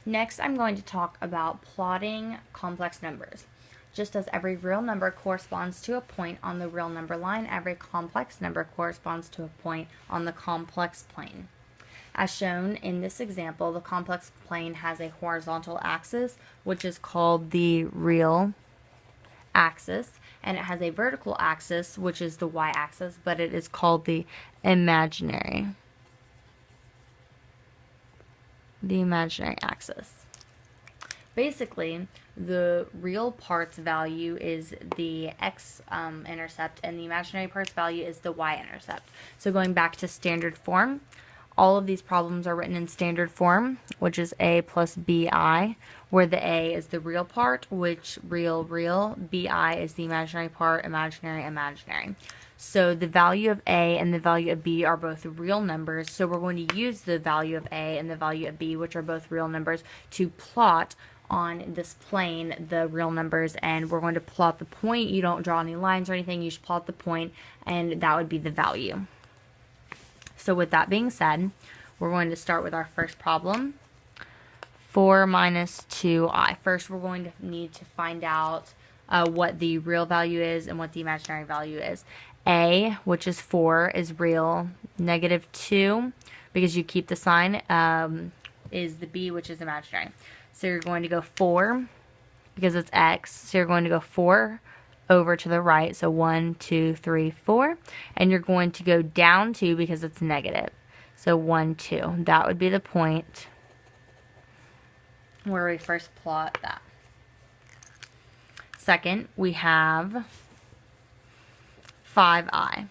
Next, I'm going to talk about plotting complex numbers. Just as every real number corresponds to a point on the real number line, every complex number corresponds to a point on the complex plane. As shown in this example, the complex plane has a horizontal axis, which is called the real axis, and it has a vertical axis, which is the y-axis, but it is called the imaginary axis. Basically, the real part's value is the x-intercept, and the imaginary part's value is the y-intercept. So going back to standard form, all of these problems are written in standard form, which is a plus bi, where the a is the real part, which real, bi is the imaginary part, imaginary. So the value of a and the value of b are both real numbers, so we're going to use the value of a and the value of b, which are both real numbers, to plot on this plane the real numbers, and we're going to plot the point. You don't draw any lines or anything, you just plot the point, and that would be the value. So with that being said, we're going to start with our first problem, 4 minus 2i. First, we're going to need to find out what the real value is and what the imaginary value is. A, which is 4, is real. Negative 2, because you keep the sign, is the b, which is imaginary. So you're going to go 4, because it's x, so you're going to go 4 over to the right, so 1, 2, 3, 4, and you're going to go down 2 because it's negative, so 1, 2. That would be the point where we first plot that. Second, we have 5i.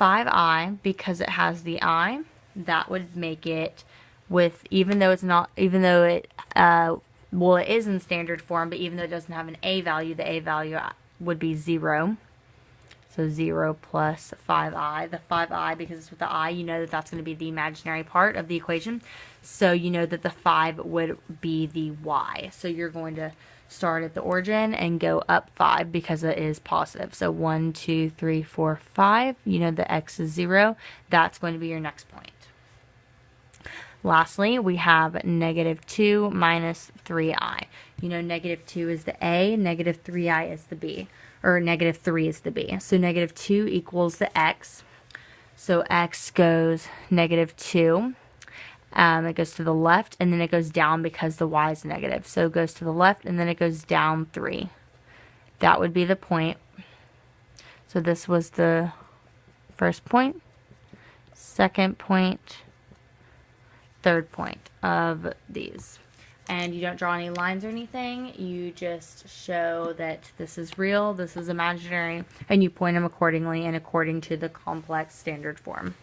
5i, because it has the I, that would make it with, even though it well, it is in standard form, but even though it doesn't have an a value, the a value would be 0. So 0 plus 5i. The 5i, because it's with the I, you know that that's going to be the imaginary part of the equation. So you know that the 5 would be the y. So you're going to start at the origin and go up 5 because it is positive. So 1, 2, 3, 4, 5. You know the x is 0. That's going to be your next point. Lastly, we have negative 2 minus 3i. You know negative 2 is the a, negative 3i is the b, or negative 3 is the b. So negative 2 equals the x. So x goes negative 2. It goes to the left, and then it goes down because the y is negative. So it goes to the left, and then it goes down 3. That would be the point. So this was the first point, second point, third point of these. And you don't draw any lines or anything, you just show that this is real, this is imaginary, and you point them accordingly and according to the complex standard form.